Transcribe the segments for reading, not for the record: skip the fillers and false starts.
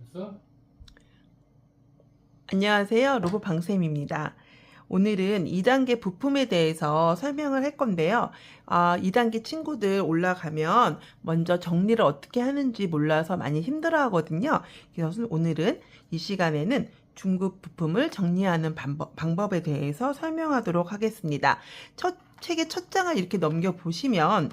됐어? 안녕하세요. 로봇 방쌤입니다. 오늘은 2단계 부품에 대해서 설명을 할 건데요. 2단계 친구들 올라가면 먼저 정리를 어떻게 하는지 몰라서 많이 힘들어 하거든요. 그래서 오늘은 이 시간에는 중급 부품을 정리하는 방법에 대해서 설명하도록 하겠습니다. 책의 첫 장을 이렇게 넘겨보시면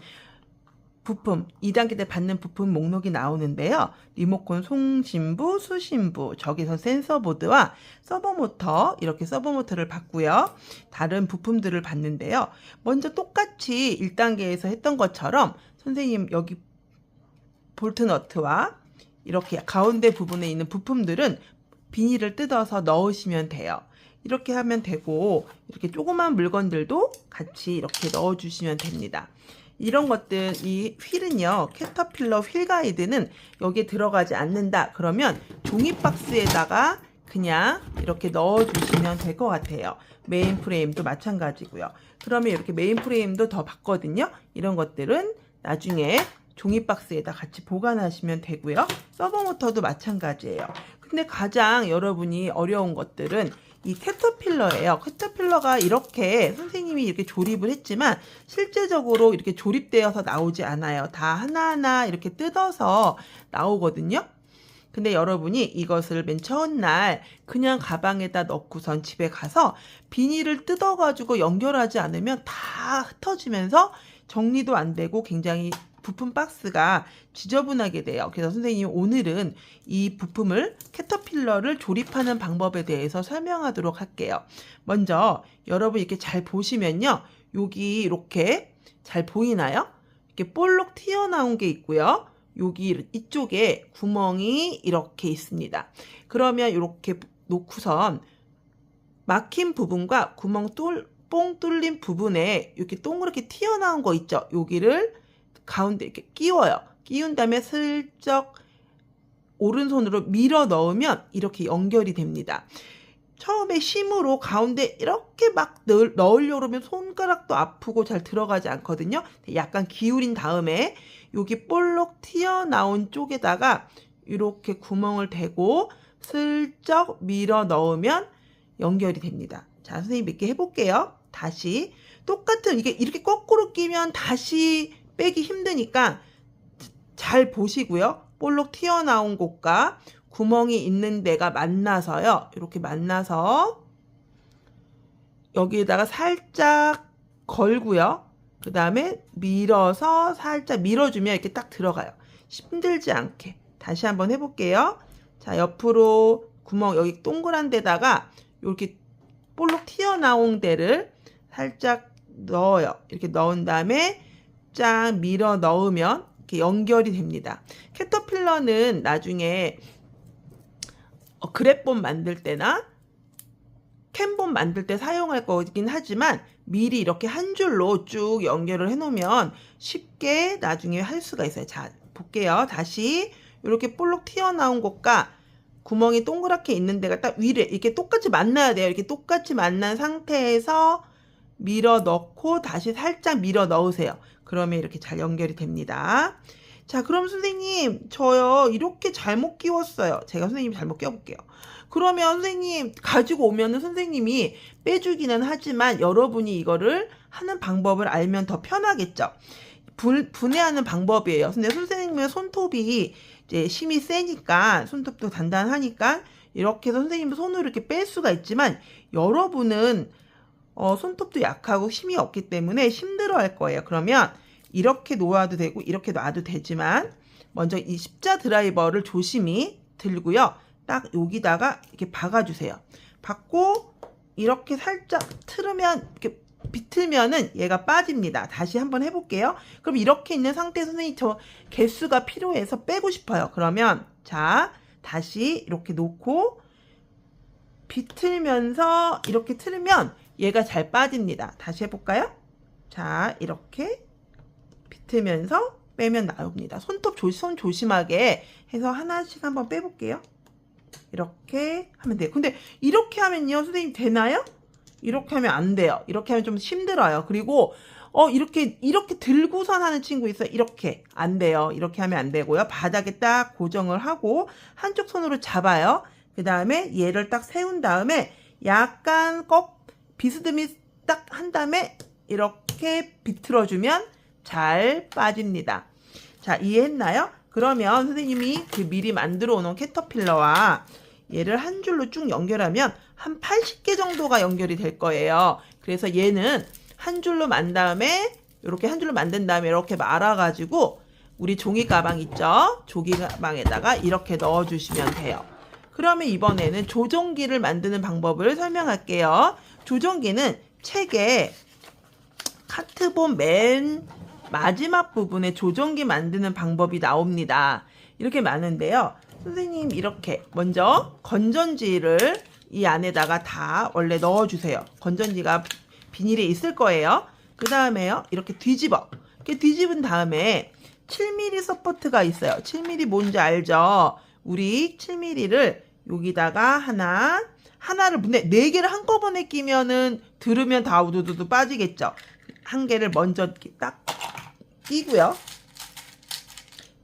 부품, 2단계 때 받는 부품 목록이 나오는데요. 리모컨 송신부, 수신부, 저기서 센서보드와 서버모터, 이렇게 서버모터를 받고요. 다른 부품들을 받는데요. 먼저 똑같이 1단계에서 했던 것처럼 선생님 여기 볼트너트와 이렇게 가운데 부분에 있는 부품들은 비닐을 뜯어서 넣으시면 돼요. 이렇게 하면 되고, 이렇게 조그만 물건들도 같이 이렇게 넣어주시면 됩니다. 이런 것들, 이 휠은요, 캐터필러 휠 가이드는 여기에 들어가지 않는다. 그러면 종이 박스에다가 그냥 이렇게 넣어주시면 될 것 같아요. 메인 프레임도 마찬가지고요. 그러면 이렇게 메인 프레임도 더 받거든요. 이런 것들은 나중에 종이 박스에다 같이 보관하시면 되고요. 서버 모터도 마찬가지예요. 근데 가장 여러분이 어려운 것들은 이 캐터필러예요. 캐터필러가 이렇게 선생님이 이렇게 조립을 했지만 실제적으로 이렇게 조립되어서 나오지 않아요. 다 하나하나 이렇게 뜯어서 나오거든요. 근데 여러분이 이것을 맨 첫날 그냥 가방에다 넣고선 집에 가서 비닐을 뜯어가지고 연결하지 않으면 다 흩어지면서 정리도 안 되고 굉장히 부품 박스가 지저분하게 돼요. 그래서 선생님이 오늘은 이 부품을 캐터필러를 조립하는 방법에 대해서 설명하도록 할게요. 먼저 여러분 이렇게 잘 보시면요. 여기 이렇게 잘 보이나요? 이렇게 볼록 튀어나온 게 있고요. 여기 이쪽에 구멍이 이렇게 있습니다. 그러면 이렇게 놓고선 막힌 부분과 구멍 뽕 뚫린 부분에 이렇게 동그랗게 튀어나온 거 있죠? 여기를 가운데 이렇게 끼워요. 끼운 다음에 슬쩍 오른손으로 밀어 넣으면 이렇게 연결이 됩니다. 처음에 심으로 가운데 이렇게 막 넣으려고 하면 손가락도 아프고 잘 들어가지 않거든요. 약간 기울인 다음에 여기 볼록 튀어나온 쪽에다가 이렇게 구멍을 대고 슬쩍 밀어 넣으면 연결이 됩니다. 자, 선생님 몇 개 해볼게요. 다시 똑같은 이게 이렇게 거꾸로 끼면 다시 빼기 힘드니까 잘 보시고요. 볼록 튀어나온 곳과 구멍이 있는 데가 만나서요. 이렇게 만나서 여기에다가 살짝 걸고요. 그 다음에 밀어서 살짝 밀어주면 이렇게 딱 들어가요. 힘들지 않게. 다시 한번 해볼게요. 자, 옆으로 구멍 여기 동그란 데다가 이렇게 볼록 튀어나온 데를 살짝 넣어요. 이렇게 넣은 다음에 쫙 밀어 넣으면 이렇게 연결이 됩니다. 캐터필러는 나중에 그랩본 만들 때나 캔본 만들 때 사용할 거긴 하지만 미리 이렇게 한 줄로 쭉 연결을 해 놓으면 쉽게 나중에 할 수가 있어요. 자, 볼게요. 다시 이렇게 볼록 튀어나온 곳과 구멍이 동그랗게 있는 데가 딱 위를 이렇게 똑같이 만나야 돼요. 이렇게 똑같이 만난 상태에서 밀어 넣고 다시 살짝 밀어 넣으세요. 그러면 이렇게 잘 연결이 됩니다. 자, 그럼 선생님 저요 이렇게 잘못 끼웠어요. 제가 선생님 잘못 끼워볼게요. 그러면 선생님 가지고 오면은 선생님이 빼주기는 하지만 여러분이 이거를 하는 방법을 알면 더 편하겠죠. 분해하는 방법이에요. 근데 선생님의 손톱이 이제 힘이 세니까 손톱도 단단하니까 이렇게 해서 선생님 손으로 이렇게 뺄 수가 있지만 여러분은 손톱도 약하고 힘이 없기 때문에 힘들어 할 거예요. 그러면 이렇게 놓아도 되고 이렇게 놔도 되지만 먼저 이 십자 드라이버를 조심히 들고요. 딱 여기다가 이렇게 박아주세요. 박고 이렇게 살짝 틀으면 이렇게 비틀면은 얘가 빠집니다. 다시 한번 해볼게요. 그럼 이렇게 있는 상태에서 선생님 저 개수가 필요해서 빼고 싶어요. 그러면 자 다시 이렇게 놓고 비틀면서 이렇게 틀으면 얘가 잘 빠집니다. 다시 해볼까요? 자 이렇게 비틀면서 빼면 나옵니다. 손 조심하게 해서 하나씩 한번 빼볼게요. 이렇게 하면 돼요. 근데 이렇게 하면요 선생님 되나요? 이렇게 하면 안 돼요. 이렇게 하면 좀 힘들어요. 그리고 이렇게 들고선 하는 친구 있어요. 이렇게 안 돼요. 이렇게 하면 안 되고요. 바닥에 딱 고정을 하고 한쪽 손으로 잡아요. 그 다음에 얘를 딱 세운 다음에 약간 비스듬히 딱 한 다음에 이렇게 비틀어주면 잘 빠집니다. 자, 이해했나요? 그러면 선생님이 미리 만들어 놓은 캐터필러와 얘를 한 줄로 쭉 연결하면 한 80개 정도가 연결이 될 거예요. 그래서 얘는 한 줄로 만 다음에 이렇게 한 줄로 만든 다음에 이렇게 말아가지고 우리 종이 가방 있죠? 종이 가방에다가 이렇게 넣어주시면 돼요. 그러면 이번에는 조종기를 만드는 방법을 설명할게요. 조종기는 책에 카트본 맨 마지막 부분에 조종기 만드는 방법이 나옵니다. 이렇게 많은데요. 선생님 이렇게 먼저 건전지를 이 안에다가 다 원래 넣어주세요. 건전지가 비닐에 있을 거예요. 그 다음에요. 이렇게 이렇게 뒤집은 다음에 7mm 서포트가 있어요. 7mm 뭔지 알죠? 우리 7mm를 여기다가 하나를 근데 4개를 한꺼번에 끼면은 들으면 다 우두두두 빠지겠죠. 한 개를 먼저 이렇게 딱 끼고요.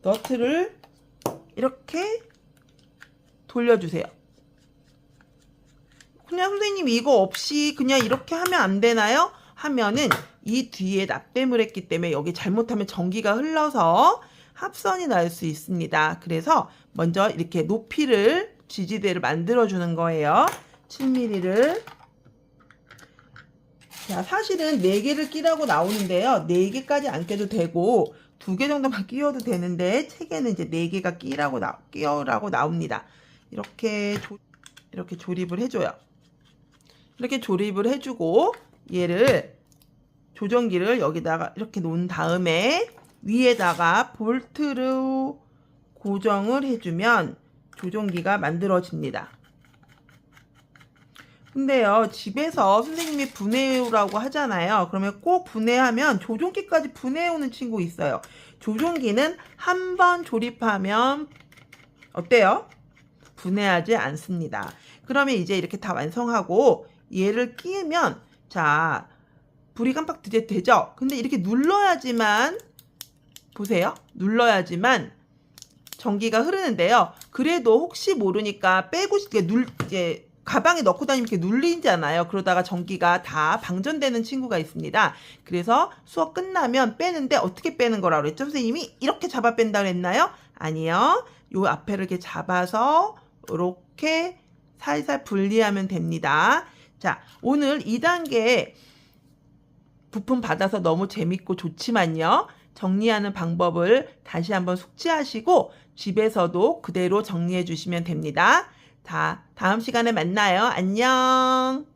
너트를 이렇게 돌려주세요. 그냥 선생님 이거 없이 그냥 이렇게 하면 안 되나요? 하면은 이 뒤에 납땜을 했기 때문에 여기 잘못하면 전기가 흘러서 합선이 날 수 있습니다. 그래서 먼저 이렇게 높이를 지지대를 만들어 주는 거예요. 7mm를 자, 사실은 4개를 끼라고 나오는데요. 4개까지 안 껴도 되고 2개 정도만 끼워도 되는데 책에는 이제 4개가 끼라고 나옵니다. 이렇게 조립을 해줘요. 이렇게 조립을 해주고 얘를 조종기를 여기다가 이렇게 놓은 다음에 위에다가 볼트로 고정을 해주면 조종기가 만들어집니다. 근데요, 집에서 선생님이 분해오라고 하잖아요. 그러면 꼭 분해하면 조종기까지 분해오는 친구 있어요. 조종기는 한 번 조립하면 어때요? 분해하지 않습니다. 그러면 이제 이렇게 다 완성하고 얘를 끼우면 자, 불이 깜빡 되죠? 근데 이렇게 눌러야지만 보세요. 눌러야지만 전기가 흐르는데요. 그래도 혹시 모르니까 빼고 이제 가방에 넣고 다니면 이렇게 눌리잖아요. 그러다가 전기가 다 방전되는 친구가 있습니다. 그래서 수업 끝나면 빼는데 어떻게 빼는 거라고 그랬죠? 선생님이 이렇게 잡아 뺀다고 했나요? 아니요. 요 앞에를 이렇게 잡아서 이렇게 살살 분리하면 됩니다. 자, 오늘 2단계 부품 받아서 너무 재밌고 좋지만요. 정리하는 방법을 다시 한번 숙지하시고 집에서도 그대로 정리해 주시면 됩니다. 다음 시간에 만나요. 안녕.